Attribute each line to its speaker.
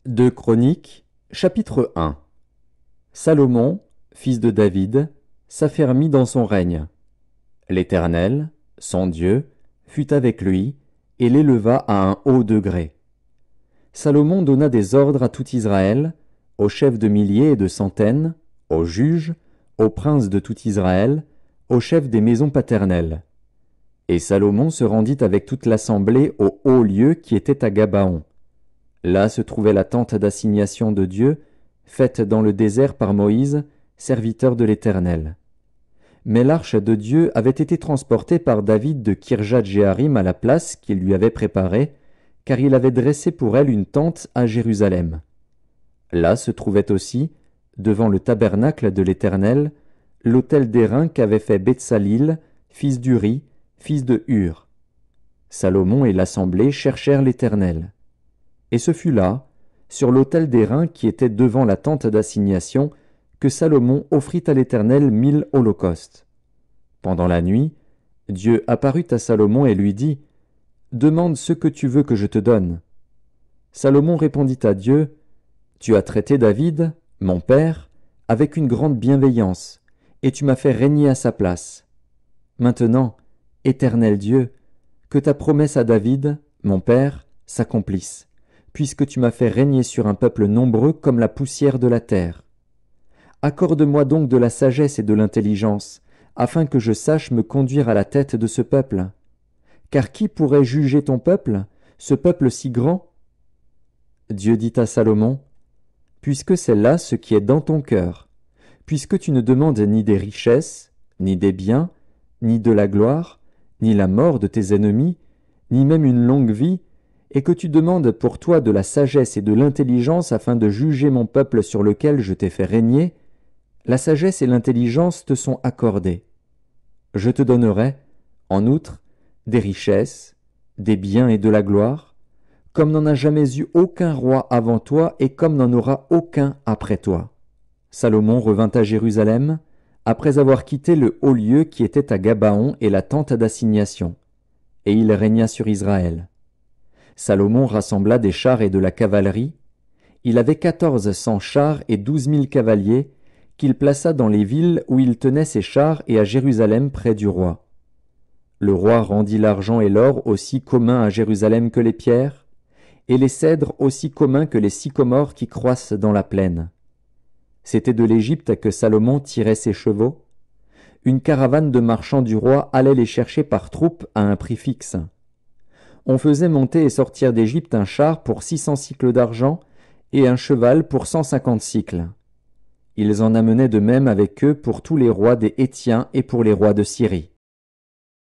Speaker 1: 2 Chroniques, chapitre 1. Salomon, fils de David, s'affermit dans son règne. L'Éternel, son Dieu, fut avec lui et l'éleva à un haut degré. Salomon donna des ordres à tout Israël, aux chefs de milliers et de centaines, aux juges, aux princes de tout Israël, aux chefs des maisons paternelles. Et Salomon se rendit avec toute l'assemblée au haut lieu qui était à Gabaon. Là se trouvait la tente d'assignation de Dieu, faite dans le désert par Moïse, serviteur de l'Éternel. Mais l'arche de Dieu avait été transportée par David de Kirjath-Jéarim à la place qu'il lui avait préparée, car il avait dressé pour elle une tente à Jérusalem. Là se trouvait aussi, devant le tabernacle de l'Éternel, l'autel d'airain qu'avait fait Betsalil, fils d'Uri, fils de Hur. Salomon et l'assemblée cherchèrent l'Éternel. Et ce fut là, sur l'autel d'airain qui était devant la tente d'assignation, que Salomon offrit à l'Éternel 1000 holocaustes. Pendant la nuit, Dieu apparut à Salomon et lui dit, « Demande ce que tu veux que je te donne. » Salomon répondit à Dieu, « Tu as traité David, mon père, avec une grande bienveillance, et tu m'as fait régner à sa place. Maintenant, Éternel Dieu, que ta promesse à David, mon père, s'accomplisse, puisque tu m'as fait régner sur un peuple nombreux comme la poussière de la terre. Accorde-moi donc de la sagesse et de l'intelligence, afin que je sache me conduire à la tête de ce peuple. Car qui pourrait juger ton peuple, ce peuple si grand? » Dieu dit à Salomon, « Puisque c'est là ce qui est dans ton cœur, puisque tu ne demandes ni des richesses, ni des biens, ni de la gloire, ni la mort de tes ennemis, ni même une longue vie, et que tu demandes pour toi de la sagesse et de l'intelligence afin de juger mon peuple sur lequel je t'ai fait régner, la sagesse et l'intelligence te sont accordées. Je te donnerai, en outre, des richesses, des biens et de la gloire, comme n'en a jamais eu aucun roi avant toi et comme n'en aura aucun après toi. » Salomon revint à Jérusalem, après avoir quitté le haut lieu qui était à Gabaon et la tente d'assignation, et il régna sur Israël. Salomon rassembla des chars et de la cavalerie. Il avait 1400 chars et 12 000 cavaliers, qu'il plaça dans les villes où il tenait ses chars et à Jérusalem près du roi. Le roi rendit l'argent et l'or aussi communs à Jérusalem que les pierres, et les cèdres aussi communs que les sycomores qui croissent dans la plaine. C'était de l'Égypte que Salomon tirait ses chevaux. Une caravane de marchands du roi allait les chercher par troupes à un prix fixe. On faisait monter et sortir d'Égypte un char pour 600 cycles d'argent et un cheval pour 150 cycles. Ils en amenaient de même avec eux pour tous les rois des Hétiens et pour les rois de Syrie.